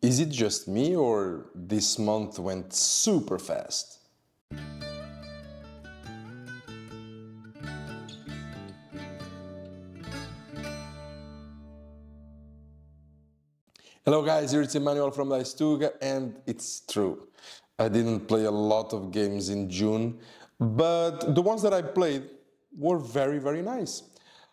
Is it just me or this month went super fast? Hello guys, here it's Emmanuel from DiceTuga, and it's true. I didn't play a lot of games in June, but the ones that I played were very nice.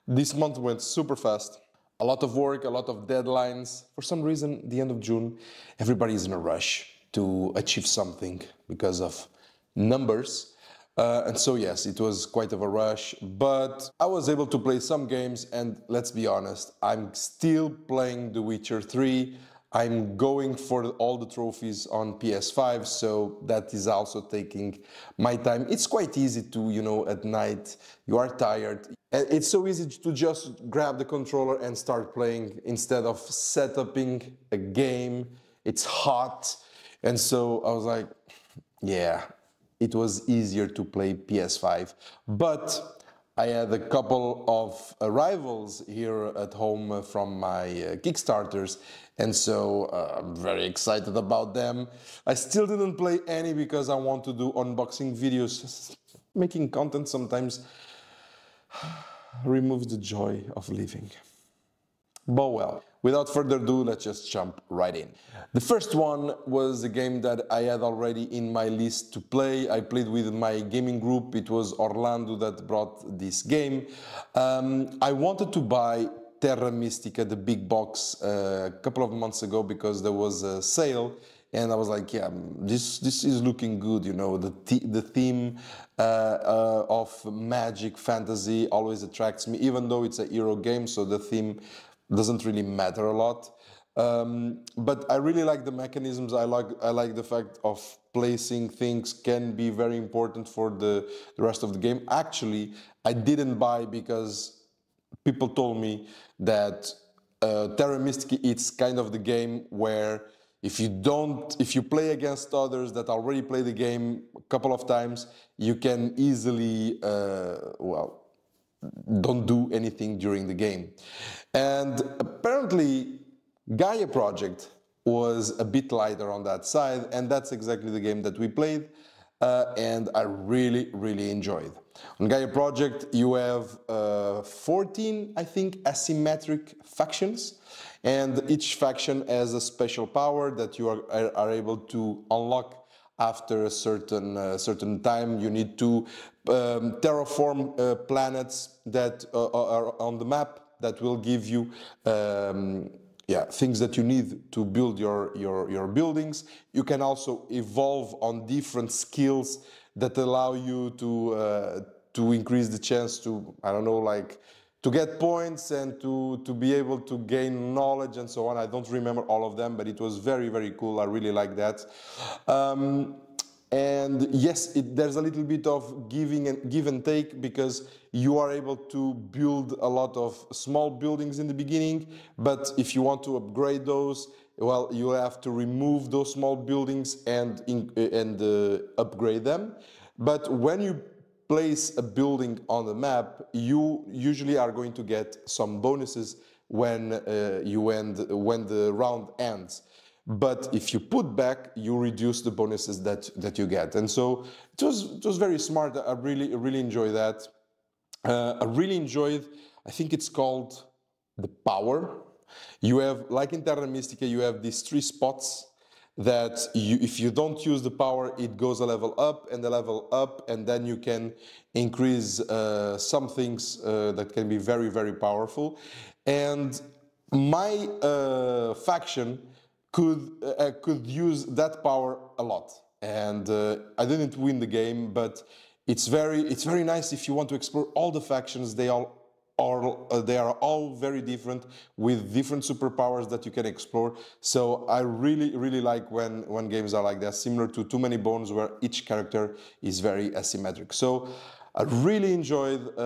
This month went super fast. A lot of work, a lot of deadlines. For some reason, the end of June, everybody's in a rush to achieve something because of numbers. And so yes, it was quite of a rush, but I was able to play some games, and let's be honest, I'm still playing The Witcher 3. I'm going for all the trophies on PS5, so that is also taking my time. It's quite easy to, at night, you are tired. It's so easy to just grab the controller and start playing instead of setuping a game. It's hot. And so I was like, yeah, it was easier to play PS5. But I had a couple of arrivals here at home from my Kickstarters, and so I'm very excited about them. I still didn't play any because I want to do unboxing videos. Making content sometimes removes the joy of living. But well, without further ado, let's just jump right in. The first one was a game that I had already in my list to play. I played with my gaming group. It was Orlando that brought this game. I wanted to buy Terra Mystica, the big box, a couple of months ago because there was a sale. And I was like, yeah, this is looking good, the theme of magic, fantasy always attracts me, even though it's a hero game, so the theme doesn't really matter a lot. But I really like the mechanisms. I like the fact of placing things can be very important for the rest of the game. Actually, I didn't buy because people told me that Terra Mystica, it's kind of the game where if you play against others that already play the game a couple of times, you can easily, don't do anything during the game. And apparently, Gaia Project was a bit lighter on that side, and that's exactly the game that we played, and I really enjoyed. On Gaia Project, you have 14, I think, asymmetric factions, and each faction has a special power that you are able to unlock after a certain time. You need to terraform planets that are on the map that will give you things that you need to build your buildings. You can also evolve on different skills that allow you to increase the chance to, to get points and to be able to gain knowledge and so on. I don't remember all of them, but it was very cool. I really like that. And yes, there's a little bit of give and take because you are able to build a lot of small buildings in the beginning, but if you want to upgrade those, well, you have to remove those small buildings and upgrade them. But when you place a building on the map, you usually are going to get some bonuses when the round ends. But if you put back, you reduce the bonuses that you get. And so it was very smart. I really enjoy that. I really enjoyed, I think it's called the power. You have, like in Terra Mystica, you have these 3 spots that if you don't use the power, it goes a level up and a level up, and then you can increase some things that can be very powerful. And my faction could use that power a lot, and I didn't win the game, but it's very nice if you want to explore all the factions. They are all very different with different superpowers that you can explore. So I really like when games are like that, similar to Too Many Bones, where each character is very asymmetric. So I really enjoyed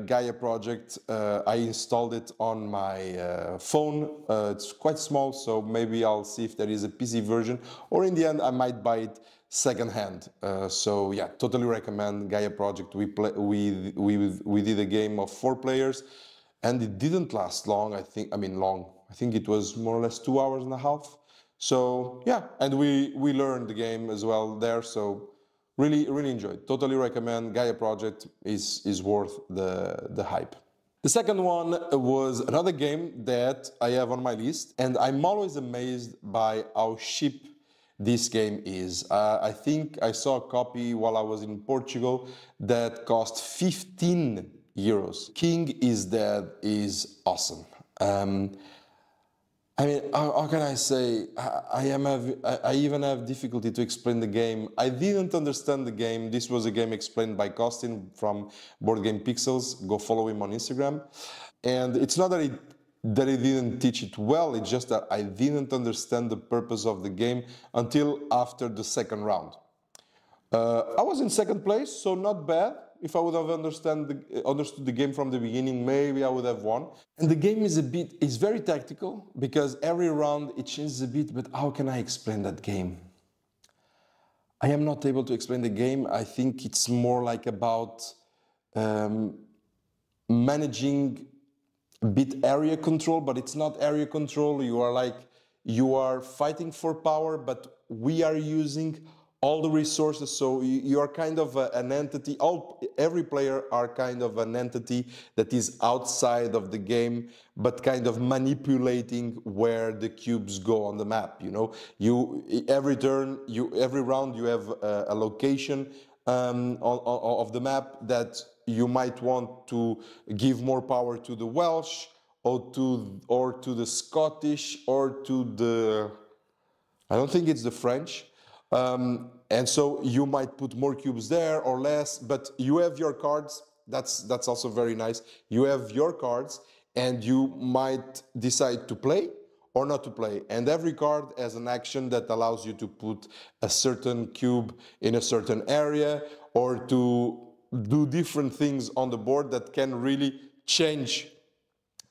Gaia Project. I installed it on my phone. It's quite small, so maybe I'll see if there is a PC version, or in the end I might buy it secondhand. So yeah, totally recommend Gaia Project. We did a game of 4 players, and it didn't last long. I think it was more or less 2 hours and a half. So yeah, and we learned the game as well there. So really enjoyed. Totally recommend. Gaia Project is worth the hype. The second one was another game that I have on my list, and I'm always amazed by how cheap this game is. I think I saw a copy while I was in Portugal that cost 15 euros. King is Dead is awesome. I mean, how can I say? I even have difficulty to explain the game. I didn't understand the game. This was a game explained by Costin from Board Game Pixels. Go follow him on Instagram. And it's not that he didn't teach it well. It's just that I didn't understand the purpose of the game until after the second round. I was in second place, so not bad. If I would have understood the game from the beginning, maybe I would have won. And the game is very tactical because every round it changes a bit, but how can I explain that game? I am not able to explain the game. I think it's more like about managing a bit area control, but it's not area control. You are fighting for power, but we are using all the resources, so you are kind of an entity. Every player are kind of an entity that is outside of the game, but kind of manipulating where the cubes go on the map. You know, every round you have a location of the map that you might want to give more power to the Welsh or to the Scottish or to the, I don't think it's the French. And so you might put more cubes there or less, but you have your cards. That's also very nice. You have your cards and you might decide to play or not to play. And every card has an action that allows you to put a certain cube in a certain area or to do different things on the board that can really change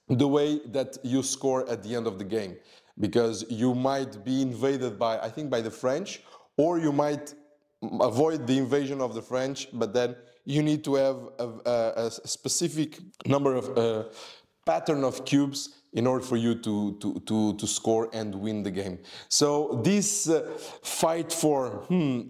the way that you score at the end of the game. Because you might be invaded by the French, or you might avoid the invasion of the French, but then you need to have a specific number of pattern of cubes in order for you to score and win the game. So this fight for,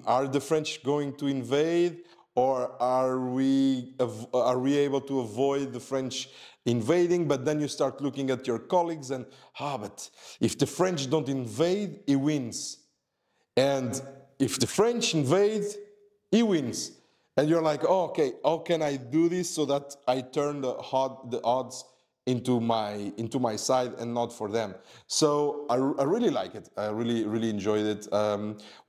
are the French going to invade, or are we able to avoid the French invading? But then you start looking at your colleagues and, but if the French don't invade, he wins. And if the French invade, he wins. And you're like, oh, okay, how can I do this so that I turn the odds into my side and not for them? So I really like it. I really enjoyed it.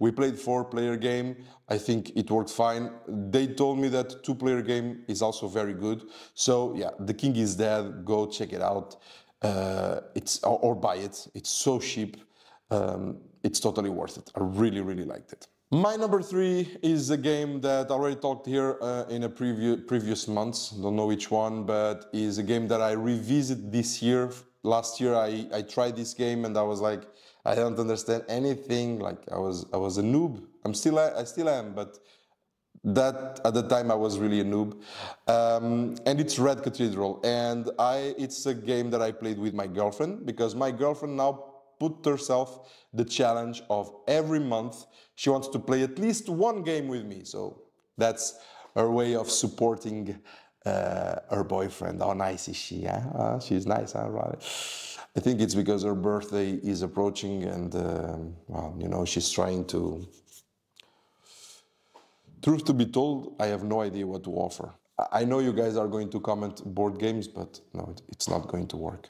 We played 4-player game. I think it worked fine. They told me that 2-player game is also very good. So yeah, The King is Dead. Go check it out. Or buy it. It's so cheap. It's totally worth it. I really liked it. My number 3 is a game that I already talked here in a previous months. Don't know which one, but is a game that I revisited this year. Last year I tried this game and I was like, I don't understand anything. Like I was a noob. I still am, but that at the time I was really a noob. And it's Red Cathedral, and it's a game that I played with my girlfriend because my girlfriend now put herself the challenge of every month she wants to play at least one game with me. So that's her way of supporting her boyfriend. How nice is she? Huh? She's nice, huh? Right. I think it's because her birthday is approaching and, well, you know, she's trying to... Truth to be told, I have no idea what to offer. I know you guys are going to comment board games, but no, it's not going to work.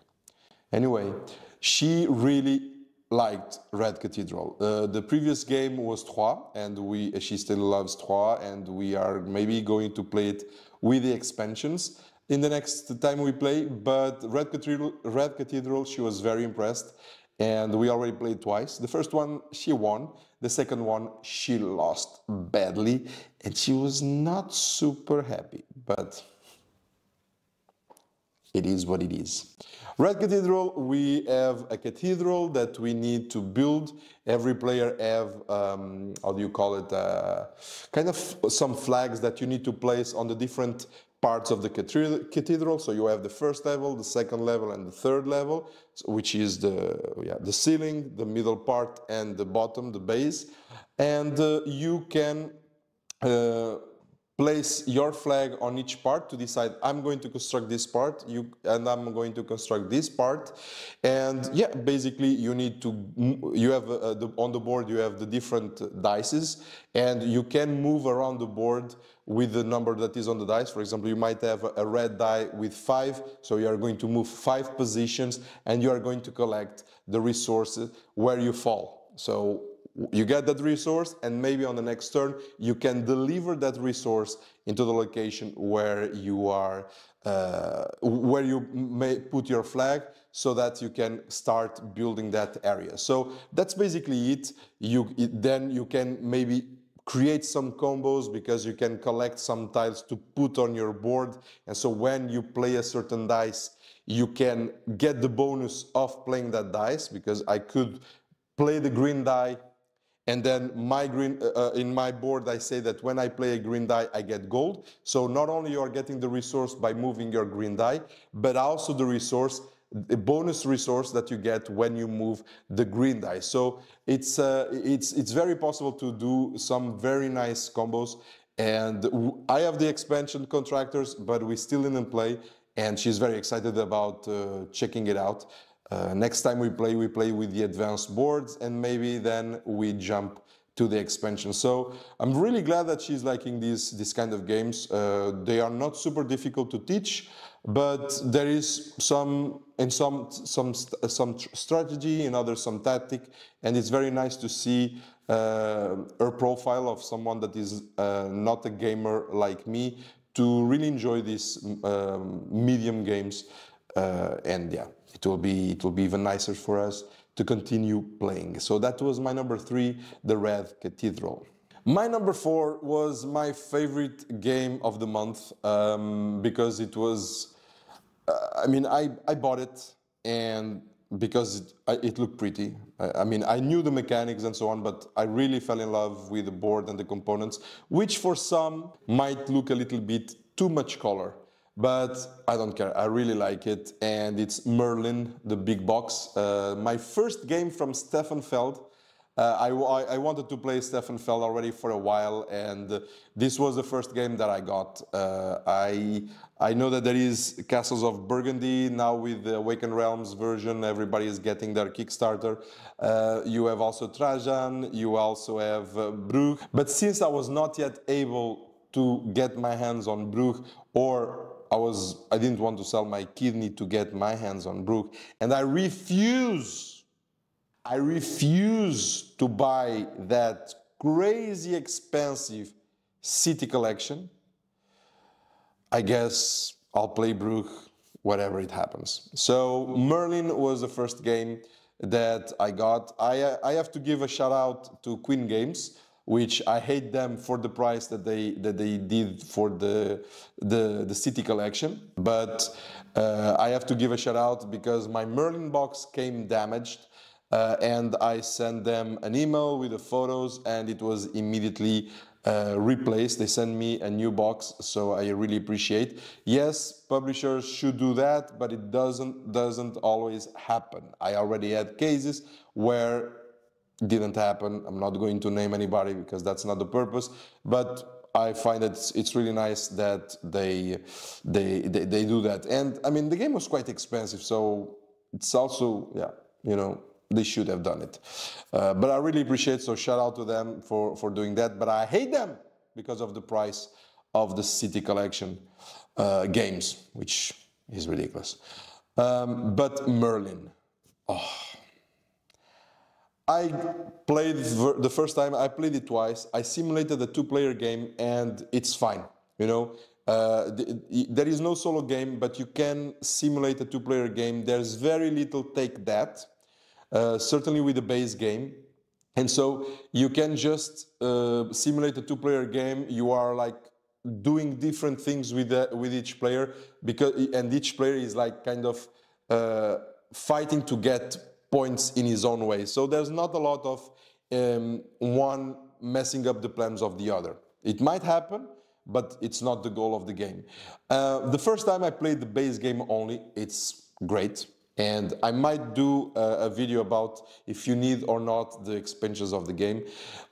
Anyway, she really liked Red Cathedral. The previous game was Trois, and she still loves Trois, and we are maybe going to play it with the expansions in the next time we play. But Red Cathedral, she was very impressed, and we already played twice. The first one, she won. The second one, she lost badly, and she was not super happy, but it is what it is. Red Cathedral, we have a cathedral that we need to build. Every player have, how do you call it, kind of some flags that you need to place on the different parts of the cathedral. So you have the first level, the second level, and the third level, which is the ceiling, the middle part, and the bottom, the base. And you can place your flag on each part to decide, I'm going to construct this part, and I'm going to construct this part. And yeah, basically you need to, you have on the board you have the different dices, and you can move around the board with the number that is on the dice. For example, you might have a red die with 5, so you are going to move 5 positions, and you are going to collect the resources where you fall. So you get that resource, and maybe on the next turn you can deliver that resource into the location where you are, where you may put your flag, so that you can start building that area. So that's basically it. Then you can maybe create some combos, because you can collect some tiles to put on your board, and so when you play a certain dice, you can get the bonus of playing that dice, because I could play the green die, and then my green, in my board I say that when I play a green die I get gold. So not only you are getting the resource by moving your green die, but also the resource, the bonus resource that you get when you move the green die. So it's very possible to do some very nice combos. And I have the expansion contractors, but we still didn't play, and she's very excited about checking it out. Next time we play with the advanced boards, and maybe then we jump to the expansion. So I'm really glad that she's liking this kind of games. They are not super difficult to teach, but there is some strategy, in others some tactic, and it's very nice to see her profile of someone that is not a gamer like me, to really enjoy these medium games, and yeah. It will be even nicer for us to continue playing. So that was my number 3, the Red Cathedral. My number 4 was my favorite game of the month, because it was, I mean, I bought it, and because it looked pretty. I mean, I knew the mechanics and so on, but I really fell in love with the board and the components, which for some might look a little bit too much color. But I don't care, I really like it, and it's Merlin, the big box. My first game from Stefan Feld. I wanted to play Stefan Feld already for a while, and this was the first game that I got. I know that there is Castles of Burgundy, now with the Awakened Realms version, everybody is getting their Kickstarter. You have also Trajan, you also have Brugge. But since I was not yet able to get my hands on Brugge, or I didn't want to sell my kidney to get my hands on Brugge, and I refuse to buy that crazy expensive city collection. I guess I'll play Brugge, whatever it happens. So Merlin was the first game that I got. I have to give a shout out to Queen Games, which I hate them for the price that they did for the city collection. But I have to give a shout out because my Merlin box came damaged, and I sent them an email with the photos, and it was immediately replaced. They sent me a new box, so I really appreciate. Yes, publishers should do that, but it doesn't always happen. I already had cases where didn't happen. I'm not going to name anybody because that's not the purpose, but I find that it's really nice that they do that. And I mean, the game was quite expensive, so it's also, yeah, you know, they should have done it. But I really appreciate, so shout out to them for doing that. But I hate them because of the price of the City Collection games, which is ridiculous. But Merlin, oh. I played the first time, I played it twice. I simulated a 2-player game, and it's fine. You know, there is no solo game, but you can simulate a 2-player game. There's very little take that, certainly with the base game. And so you can just simulate a 2-player game. You are like doing different things with each player, and each player is like kind of fighting to get points in his own way. So there's not a lot of one messing up the plans of the other. It might happen, but it's not the goal of the game. The first time I played the base game only, it's great. And I might do a video about if you need or not the expansions of the game.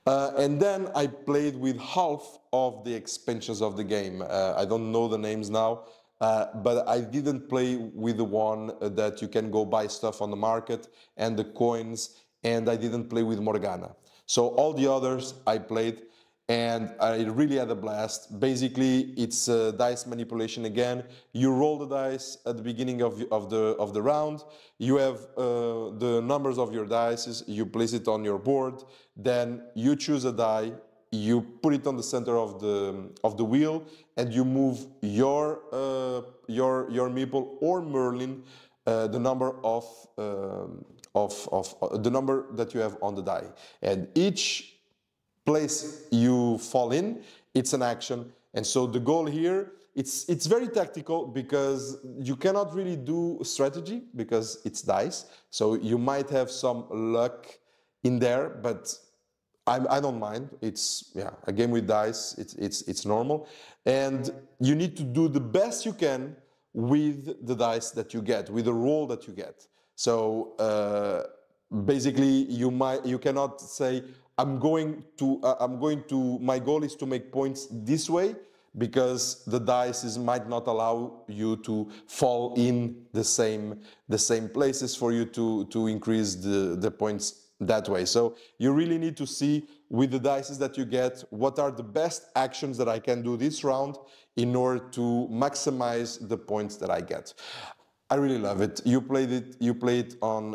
And then I played with half of the expansions of the game. I don't know the names now, but I didn't play with the one that you can go buy stuff on the market and the coins, and I didn't play with Morgana. So all the others I played, and I really had a blast. Basically, it's dice manipulation again. You roll the dice at the beginning of the round. You have the numbers of your dice. You place it on your board. Then you choose a die. You put it on the center of the wheel, and you move your meeple or Merlin the number of the number that you have on the die, and each place you fall in, it's an action. And so the goal here, it's very tactical because you cannot really do strategy because it's dice. So you might have some luck in there, but I don't mind. It's a game with dice. It's normal, and you need to do the best you can with the dice that you get, with the roll that you get. So basically, you cannot say, my goal is to make points this way, because the dice might not allow you to fall in the same places for you to increase the points that way. So you really need to see with the dice that you get, what are the best actions that I can do this round in order to maximize the points that I get. I really love it. You play it on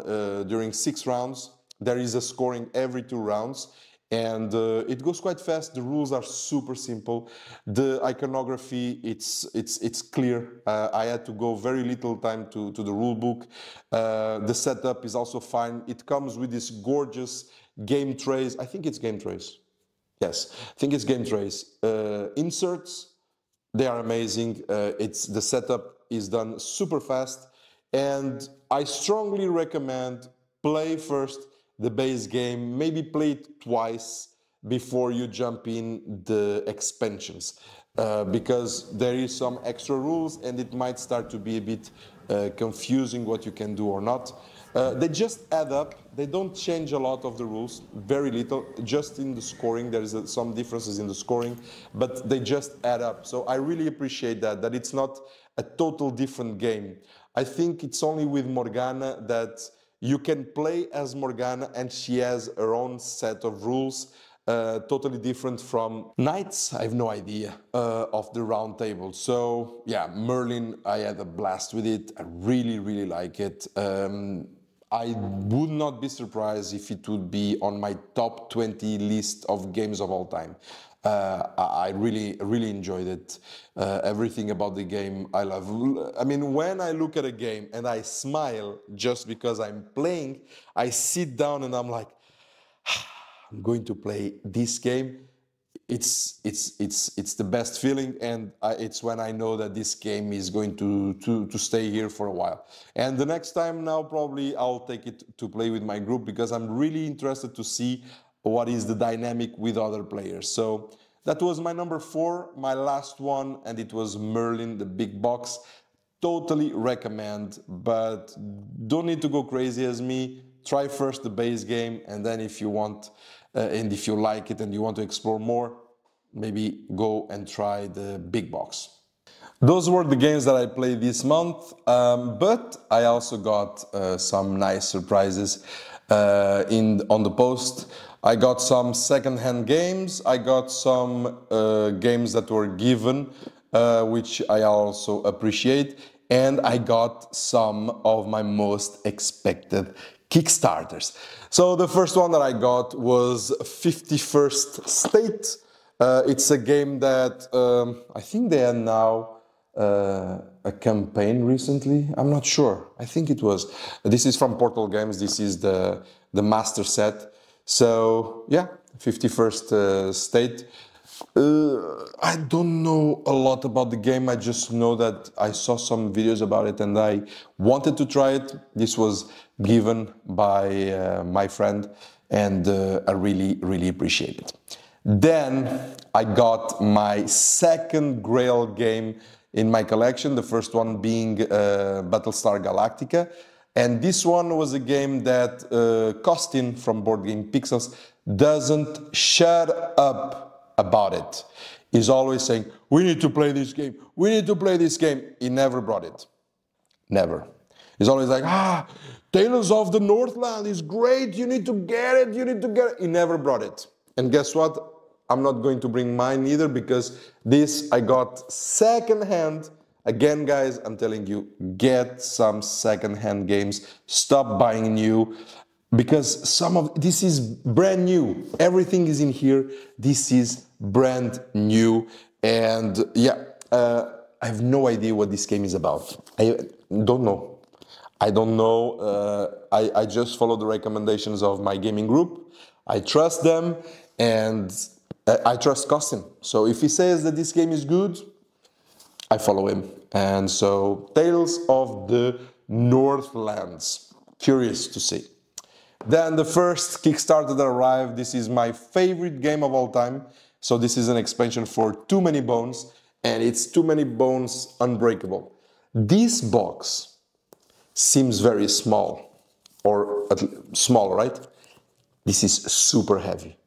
during 6 rounds. There is a scoring every 2 rounds, and it goes quite fast. The rules are super simple. The iconography, it's clear. I had to go very little time to the rule book. The setup is also fine. It comes with this gorgeous game trays. I think it's game trays. Yes, I think it's game trays. Inserts, they are amazing. The setup is done super fast, and I strongly recommend play first the base game, maybe play it twice before you jump in the expansions, because there is some extra rules and it might start to be a bit confusing what you can do or not. They just add up. They don't change a lot of the rules, very little, just in the scoring. There is some differences in the scoring, but they just add up. So I really appreciate that it's not a total different game. I think it's only with Morgana that you can play as Morgana and she has her own set of rules, totally different from Knights, I have no idea, of the round table. So yeah, Merlin, I had a blast with it. I really, really like it. I would not be surprised if it would be on my top 20 list of games of all time. I really, really enjoyed it. Everything about the game I love. I mean, when I look at a game and I smile just because I'm playing, I sit down and I'm like, I'm going to play this game. It's the best feeling, and it's when I know that this game is going to stay here for a while. And the next time now, probably I'll take it to play with my group, because I'm really interested to see what is the dynamic with other players. So that was my number 4, my last one, and it was Merlin, the big box. Totally recommend, but don't need to go crazy as me. Try first the base game, and then if you want, and if you like it and you want to explore more, maybe go and try the big box. Those were the games that I played this month, but I also got some nice surprises on the post. I got some second-hand games. I got some games that were given, which I also appreciate, and I got some of my most expected Kickstarters. So the first one that I got was 51st State. It's a game that I think they are now a campaign recently. I'm not sure. I think it was. This is from Portal Games. This is the master set. So yeah, 51st State. I don't know a lot about the game. I just know that I saw some videos about it and I wanted to try it. This was given by my friend, and I really, really appreciate it. Then I got my second Grail game in my collection, the first one being Battlestar Galactica. And this one was a game that Costin from Board Game Pixels doesn't shut up about it. He's always saying, we need to play this game, we need to play this game. He never brought it. Never. He's always like, Tales of the Northland is great, you need to get it, you need to get it. He never brought it. And guess what? I'm not going to bring mine either, because this I got second-hand. Again, guys, I'm telling you, get some second-hand games. Stop buying new, because this is brand new. Everything is in here. This is brand new. And yeah, I have no idea what this game is about. I don't know. I don't know. I just follow the recommendations of my gaming group. I trust them, and I trust Costin. So if he says that this game is good, I follow him. And so, Tales of the Northlands. Curious to see. Then the first Kickstarter that arrived. This is my favorite game of all time. So this is an expansion for Too Many Bones, and it's Too Many Bones Unbreakable. This box seems very small, or small, right? This is super heavy.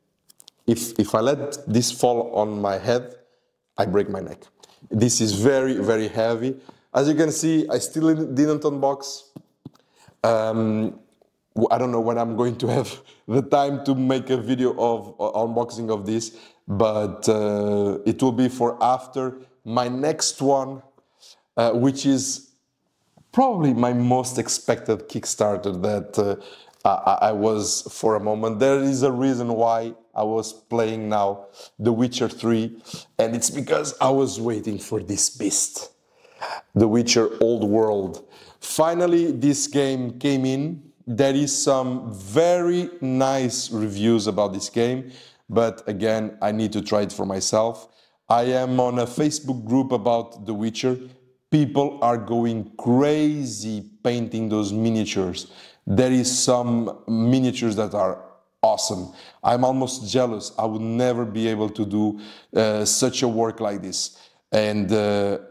If I let this fall on my head, I break my neck. This is very, very heavy. As you can see, I still didn't unbox. I don't know when I'm going to have the time to make a video of unboxing of this, but it will be for after my next one, which is probably my most expected Kickstarter that I was for a moment. There is a reason why I was playing now The Witcher 3, and it's because I was waiting for this beast, The Witcher Old World. Finally, this game came in. There is some very nice reviews about this game, but again, I need to try it for myself. I am on a Facebook group about The Witcher. People are going crazy painting those miniatures. There is some miniatures that are awesome. I'm almost jealous. I would never be able to do such a work like this. And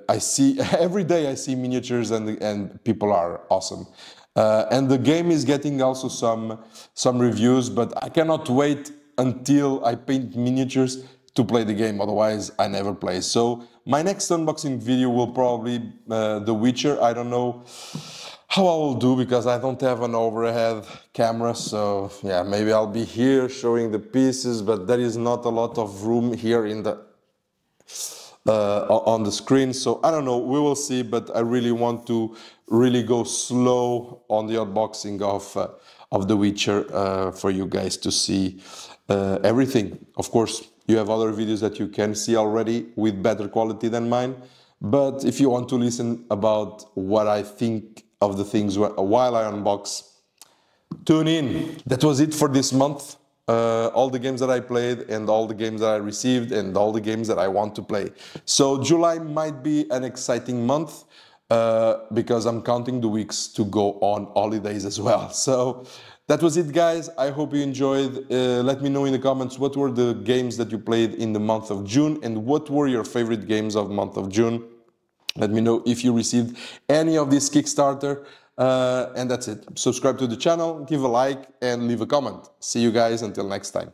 I see, every day I see miniatures and people are awesome. And the game is getting also some reviews, but I cannot wait until I paint miniatures to play the game, otherwise I never play. So my next unboxing video will probably be The Witcher. I don't know how I will do, because I don't have an overhead camera, so yeah, maybe I'll be here showing the pieces, but there is not a lot of room here in the on the screen, so I don't know, we will see, but I really want to really go slow on the unboxing of The Witcher for you guys to see everything. Of course, you have other videos that you can see already with better quality than mine, but if you want to listen about what I think of the things while I unbox, tune in. That was it for this month. All the games that I played, and all the games that I received, and all the games that I want to play. So July might be an exciting month because I'm counting the weeks to go on holidays as well. So that was it, guys. I hope you enjoyed. Let me know in the comments what were the games that you played in the month of June, and what were your favorite games of the month of June. Let me know if you received any of this Kickstarter. And that's it. Subscribe to the channel, give a like, and leave a comment. See you guys until next time.